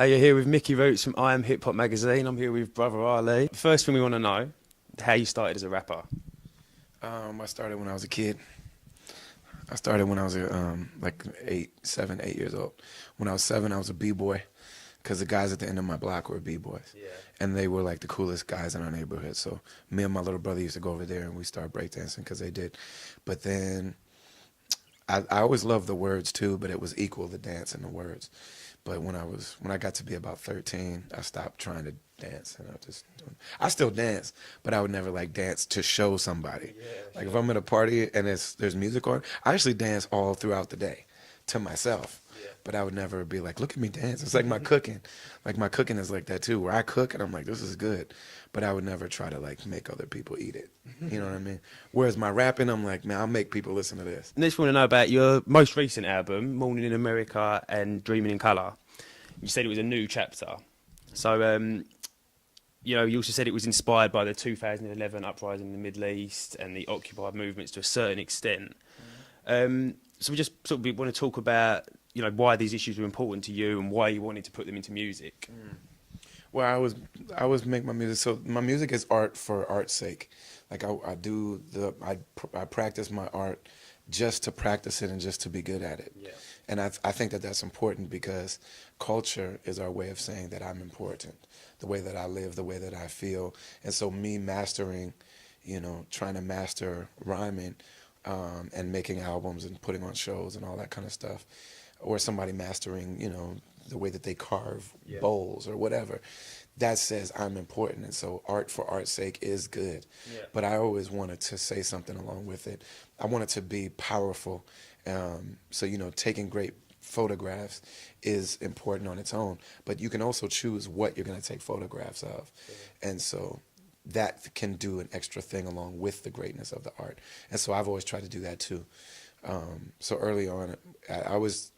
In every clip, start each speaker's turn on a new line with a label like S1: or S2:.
S1: You're here with Mickey Roots from IAmHipHop magazine. I'm here with Brother Ali. First thing we want to know, how you started as a rapper.
S2: I started when I was a kid. I started when I was like 8 years old. When I was 7, I was a b-boy, because the guys at the end of my block were b-boys,
S1: Yeah.
S2: and they were like the coolest guys in our neighborhood. So me and my little brother used to go over there and we started breakdancing because they did. But then I always loved the words too, but it was equal, the dance and the words. But when I got to be about 13, I stopped trying to dance, and I still dance, but I would never like dance to show somebody.
S1: Yeah,
S2: Like
S1: sure.
S2: if I'm at a party and there's music on, I actually dance all throughout the day to myself.
S1: Yeah.
S2: But I would never be like, look at me dance. It's like my cooking. Like my cooking is like that too, where I cook and I'm like, this is good. But I would never try to like make other people eat it. You know what I mean? Whereas my rapping, I'm like, man, I'll make people listen to this.
S1: Next, we want to know about your most recent album, Morning in America and Dreaming in Colour. You said it was a new chapter. So, you also said it was inspired by the 2011 uprising in the Middle East and the Occupy movements to a certain extent. So we just sort of want to talk about, why these issues were important to you and why you wanted to put them into music.
S2: Well, I was make my music. So my music is art for art's sake. Like I practice my art just to practice it and just to be good at it.
S1: Yeah.
S2: And I think that that's important because culture is our way of saying that I'm important, the way that I live, the way that I feel. And so me mastering, trying to master rhyming, and making albums and putting on shows and all that kind of stuff, or somebody mastering, the way that they carve bowls or whatever, that says I'm important. And so art for art's sake is good.
S1: Yeah.
S2: But I always wanted to say something along with it. I want it to be powerful. So, taking great photographs is important on its own, but you can also choose what you're going to take photographs of. And so that can do an extra thing along with the greatness of the art. And so I've always tried to do that too. So early on, I was,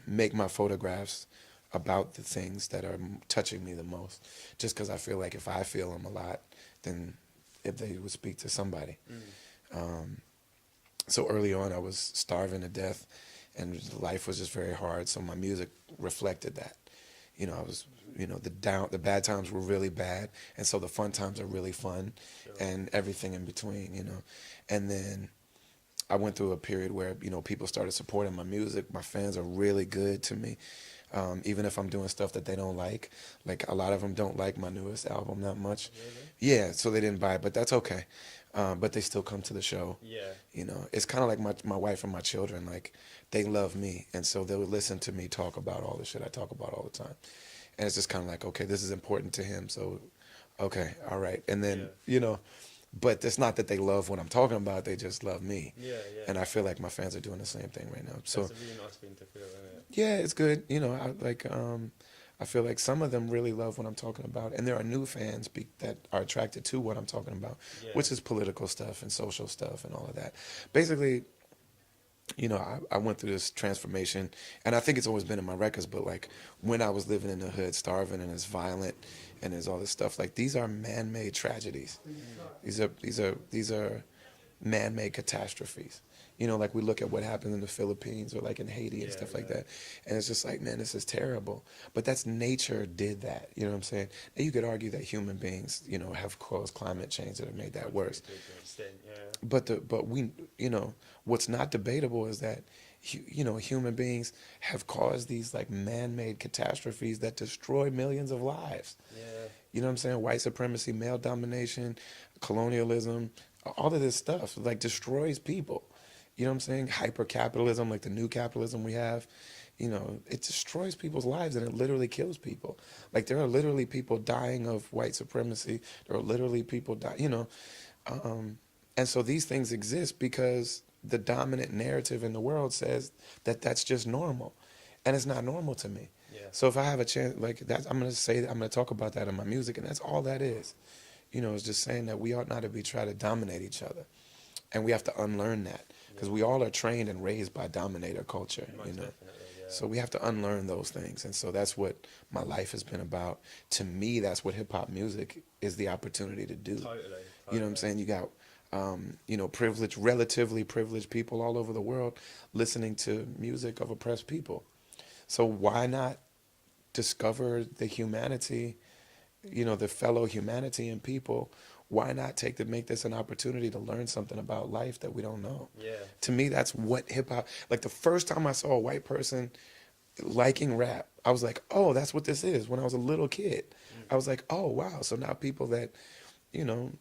S2: make my photographs about the things that are touching me the most, just because I feel like if I feel them a lot, then if they would speak to somebody. So early on, I was starving to death, and life was just very hard. So my music reflected that. I was, the bad times were really bad, and so the fun times are really fun, and everything in between. And then I went through a period where people started supporting my music. My fans are really good to me, even if I'm doing stuff that they don't like. Like a lot of them don't like my newest album that much. Really? Yeah, so they didn't buy it, but that's okay. But they still come to the show.
S1: Yeah.
S2: It's kind of like my wife and my children. Like they love me, and so they'll listen to me talk about all the shit I talk about all the time. And it's just kind of like, okay, this is important to him, so okay, all right. And then but it's not that they love what I'm talking about; they just love me.
S1: Yeah, yeah.
S2: And I feel like my fans are doing the same thing right now. So
S1: That's a really nice thing to feel, isn't it?
S2: yeah, it's good. I feel like some of them really love what I'm talking about, and there are new fans that are attracted to what I'm talking about, which is political stuff and social stuff and all of that. Basically, I went through this transformation, and I think it's always been in my records, but like when I was living in the hood, starving, and it's violent, and there's all this stuff, like these are man-made tragedies. These are man-made catastrophes. Like we look at what happened in the Philippines or like in Haiti and stuff like that. And it's just like, man, this is terrible. But that's nature did that. You know what I'm saying? And you could argue that human beings, have caused climate change that have made that worse. But we, what's not debatable is that, human beings have caused these like man-made catastrophes that destroy millions of lives.
S1: Yeah.
S2: You know what I'm saying? White supremacy, male domination, colonialism, all of this stuff like destroys people. You know what I'm saying? Hyper-capitalism, like the new capitalism we have, it destroys people's lives and it literally kills people. Like there are literally people dying of white supremacy. There are literally people dying, and so these things exist because the dominant narrative in the world says that that's just normal, and it's not normal to me.
S1: Yeah.
S2: So if I have a chance like that, I'm gonna talk about that in my music, and that's all that is. It's just saying that we ought not to be trying to dominate each other, and we have to unlearn that. Because we all are trained and raised by dominator culture, So we have to unlearn those things. And so that's what my life has been about. To me, that's what hip-hop music is the opportunity to do.
S1: Totally.
S2: You know what I'm saying? You got, relatively privileged people all over the world listening to music of oppressed people. So why not discover the humanity, the fellow humanity in people, why not make this an opportunity to learn something about life that we don't know?
S1: Yeah.
S2: To me, that's what hip hop, like the first time I saw a white person liking rap, I was like, oh, that's what this is. When I was a little kid, I was like, oh, wow. So now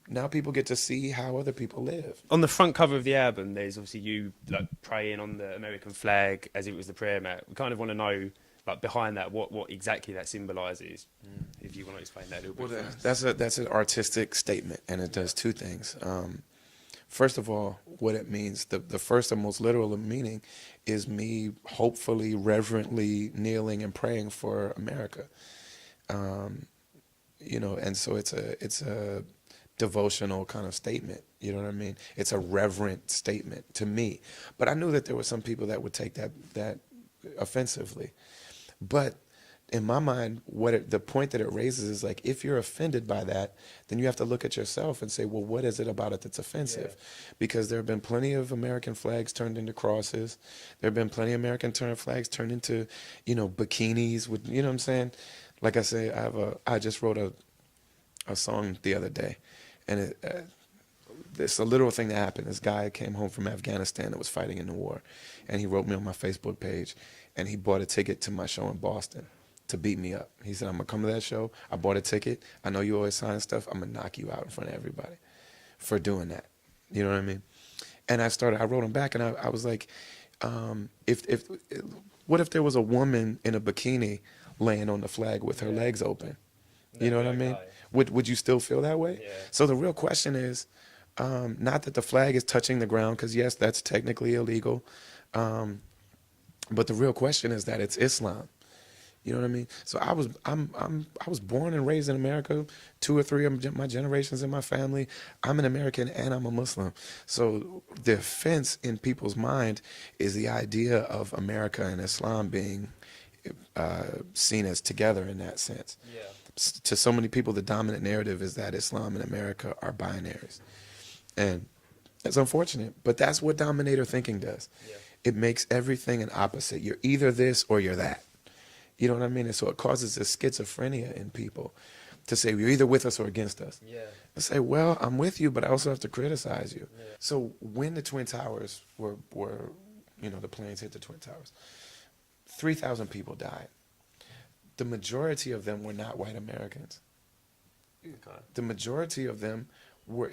S2: now people get to see how other people live.
S1: On the front cover of the album, there's obviously you like praying on the American flag as it was the prayer mat. We kind of want to know, like behind that, what exactly that symbolises. If you want to explain that a little bit.
S2: Well,
S1: for us.
S2: that's an artistic statement, and it does two things. First of all, what it means, the first and most literal meaning is me hopefully, reverently kneeling and praying for America. And so it's a devotional kind of statement. You know what I mean? It's a reverent statement to me. But I knew that there were some people that would take that offensively. But in my mind, the point that it raises is like, if you're offended by that, then you have to look at yourself and say, well, what is it about it that's offensive? Yeah. Because there have been plenty of American flags turned into crosses. There have been plenty of American flags turned into, bikinis with, you know what I'm saying? Like I say, I just wrote a song the other day, and it's a literal thing that happened. This guy came home from Afghanistan that was fighting in the war, and he wrote me on my Facebook page, and he bought a ticket to my show in Boston to beat me up. He said, I'm going to come to that show. I bought a ticket. I know you always sign stuff. I'm going to knock you out in front of everybody for doing that. You know what I mean? And I wrote him back, and I was like, what if there was a woman in a bikini laying on the flag with her legs open? You know what I mean? Would you still feel that way? Yeah. So the real question is, not that the flag is touching the ground, because yes, that's technically illegal. But the real question is that it's Islam. You know what I mean? So I was born and raised in America. 2 or 3 of my generations in my family, I'm an American and I'm a Muslim. So the offense in people's mind is the idea of America and Islam being seen as together in that sense. Yeah. To so many people, the dominant narrative is that Islam and America are binaries. And it's unfortunate, but that's what dominator thinking does. Yeah. It makes everything an opposite. You're either this or you're that. You know what I mean? And so it causes this schizophrenia in people to say, you're either with us or against us. Yeah. I say, well, I'm with you, but I also have to criticize you. Yeah. So when the Twin Towers were the planes hit the Twin Towers, 3,000 people died. The majority of them were not white Americans. Okay. The majority of them were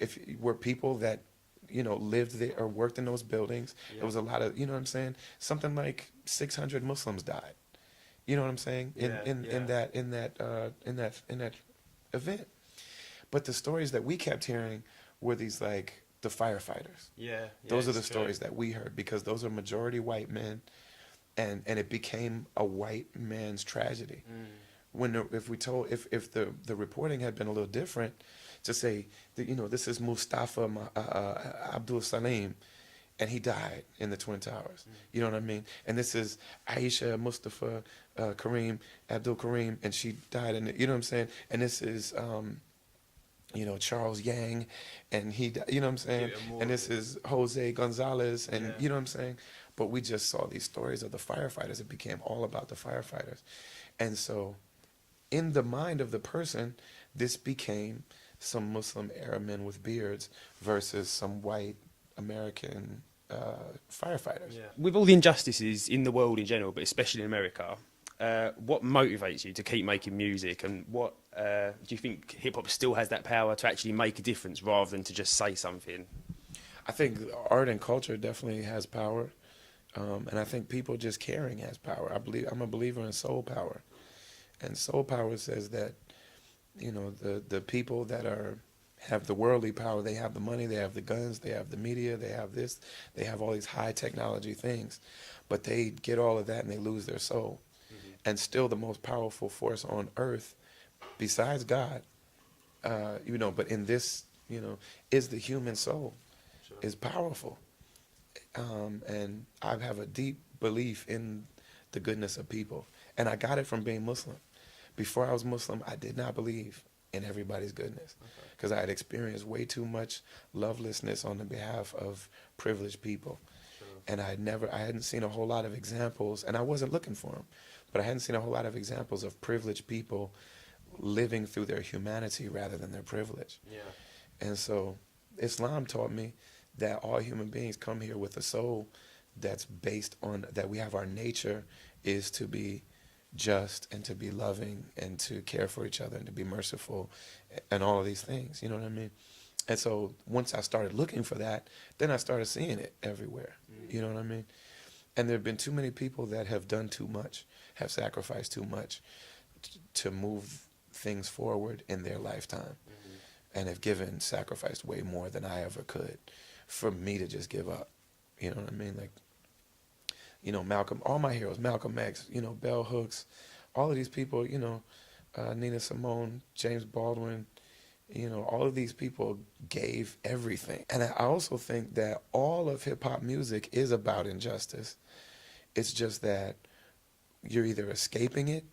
S2: people that, lived there or worked in those buildings. Yeah. There was a lot of, what I'm saying? Something like 600 Muslims died. You know what I'm saying? In that event. But the stories that we kept hearing were these like the firefighters. Yeah. Those are the stories that we heard, because those are majority white men, and it became a white man's tragedy. If the reporting had been a little different, to say that, this is Mustafa Abdul Salim, and he died in the Twin Towers. You know what I mean? And this is Aisha Mustafa Kareem Abdul Kareem, and she died in you know what I'm saying? And this is Charles Yang, and he, you know what I'm saying? And this is Jose Gonzalez, and you know what I'm saying? But we just saw these stories of the firefighters. It became all about the firefighters. And so in the mind of the person, this became some Muslim Arab men with beards versus some white American firefighters. Yeah. With
S1: all the injustices in the world in general, but especially in America, what motivates you to keep making music, and what do you think hip-hop still has that power to actually make a difference rather than to just say something?
S2: I think art and culture definitely has power, and I think people just caring has power. I'm a believer in soul power, and soul power says that the people that have the worldly power, they have the money, they have the guns, they have the media, they have this, they have all these high technology things, but they get all of that and they lose their soul. Mm-hmm. And still the most powerful force on earth, besides God, but in this, is the human soul. Sure. Is powerful. And I have a deep belief in the goodness of people. And I got it from being Muslim. Before I was Muslim, I did not believe in everybody's goodness, because I had experienced way too much lovelessness on the behalf of privileged people. Sure. And I hadn't seen a whole lot of examples, and I wasn't looking for them. but I hadn't seen a whole lot of examples of privileged people living through their humanity rather than their privilege.
S1: Yeah.
S2: And so Islam taught me that all human beings come here with a soul that's based on that we have our nature is to be just and to be loving and to care for each other and to be merciful and all of these things, you know what I mean? And so once I started looking for that, then I started seeing it everywhere, you know what I mean? And there have been too many people that have done too much, have sacrificed too much to move things forward in their lifetime, and have sacrificed way more than I ever could for me to just give up. You know what I mean? Like, you know, Malcolm, all my heroes, Malcolm X, you know, Bell Hooks, all of these people, you know, Nina Simone, James Baldwin, you know, all of these people gave everything. And I also think that all of hip hop music is about injustice. It's just that you're either escaping it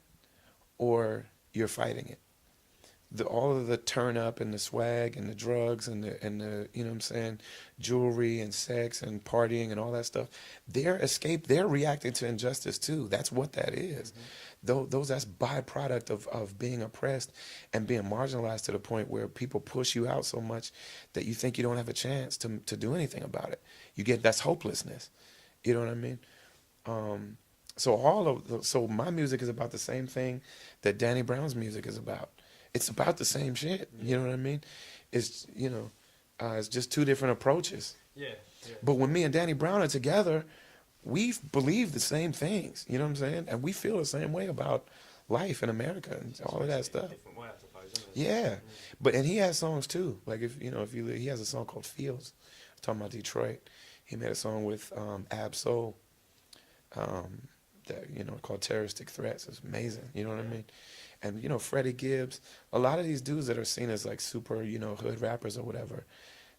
S2: or you're fighting it. All of the turn up and the swag and the drugs and the you know what I'm saying, jewelry and sex and partying and all that stuff, they're reacting to injustice too. That's what that is. That's byproduct of being oppressed and being marginalized to the point where people push you out so much that you think you don't have a chance to do anything about it. That's hopelessness. You know what I mean? So my music is about the same thing that Danny Brown's music is about. It's about the same shit. You know what I mean? It's, you know, it's just two different approaches.
S1: Yeah.
S2: But when me and Danny Brown are together, we believe the same things. You know what I'm saying? And we feel the same way about life in America and all of that stuff.
S1: Different way, I suppose, isn't it?
S2: Yeah. And he has songs too. Like he has a song called Fields, talking about Detroit. He made a song with Ab Soul, that, you know, called Terroristic Threats. It's amazing. You know what I mean? And, you know, Freddie Gibbs, a lot of these dudes that are seen as like super, you know, hood rappers or whatever,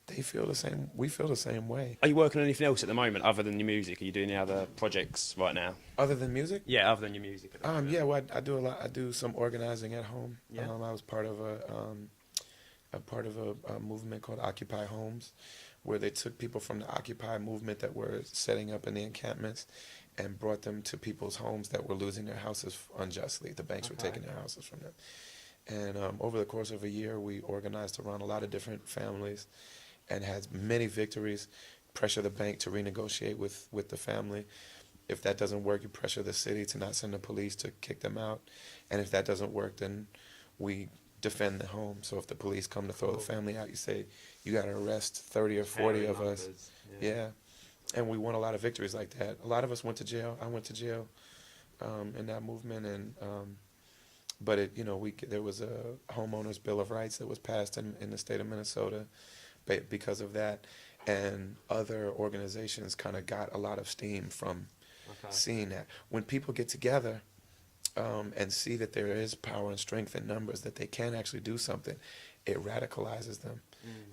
S2: they feel the same. We feel the same way.
S1: Are you working on anything else at the moment other than your music? Are you doing any other projects right now?
S2: Other than music?
S1: Yeah, other than your music. At the moment.
S2: Yeah, well, I do a lot. I do some organizing at home.
S1: Yeah.
S2: I was part of a movement called Occupy Homes, where they took people from the Occupy movement that were setting up in the encampments and brought them to people's homes that were losing their houses unjustly. The banks were taking their houses from them. And over the course of a year, we organized around a lot of different families and had many victories. Pressure the bank to renegotiate with the family. If that doesn't work, you pressure the city to not send the police to kick them out. And if that doesn't work, then we defend the home. So if the police come to throw the family out, you say, you got to arrest 30 or 40 of us. Yeah. And we won a lot of victories like that. A lot of us went to jail. I went to jail in that movement, but there was a homeowners bill of rights that was passed in the state of Minnesota because of that, and other organizations kind of got a lot of steam from seeing that. When people get together and see that there is power and strength in numbers, that they can actually do something, it radicalizes them,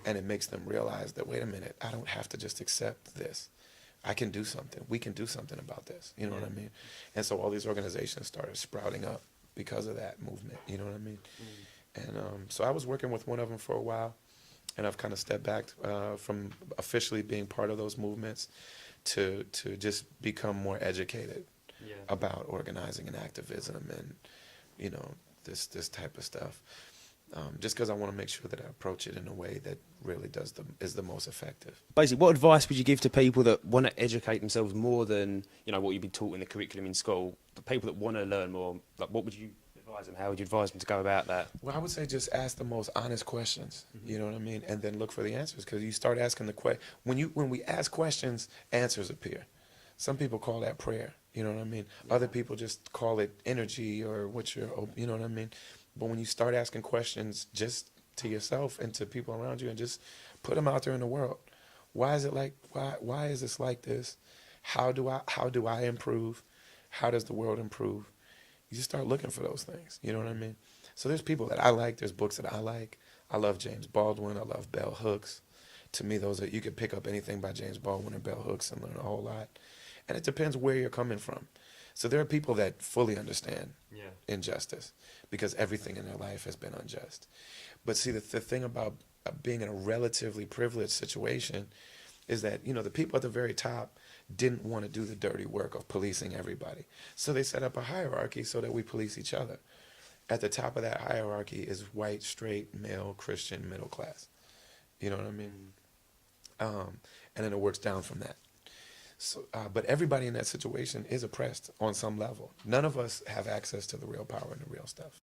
S2: and it makes them realize that, wait a minute, I don't have to just accept this. I can do something. We can do something about this. You know what I mean? And so all these organizations started sprouting up because of that movement. You know what I mean? And so I was working with one of them for a while, and I've kind of stepped back from officially being part of those movements to just become more educated about organizing and activism and, you know, this type of stuff. Just because I want to make sure that I approach it in a way that really is the most effective.
S1: Basically, what advice would you give to people that want to educate themselves more than, you know, what you've been taught in the curriculum in school? The people that want to learn more, like, what would you advise them? How would you advise them to go about that?
S2: Well, I would say just ask the most honest questions. You know what I mean, and then look for the answers, because you start asking the question. When we ask questions, answers appear. Some people call that prayer. You know what I mean? Other people just call it energy or you know what I mean? But when you start asking questions just to yourself and to people around you, and just put them out there in the world, why is it like? Why is this like this? How do I improve? How does the world improve? You just start looking for those things. You know what I mean? So there's people that I like. There's books that I like. I love James Baldwin. I love Bell Hooks. To me, you could pick up anything by James Baldwin or Bell Hooks and learn a whole lot. And it depends where you're coming from. So there are people that fully understand injustice because everything in their life has been unjust. But see, the thing about being in a relatively privileged situation is that, you know, the people at the very top didn't want to do the dirty work of policing everybody. So they set up a hierarchy so that we police each other. At the top of that hierarchy is white, straight, male, Christian, middle class. You know what I mean? And then it works down from that. So, but everybody in that situation is oppressed on some level. None of us have access to the real power and the real stuff.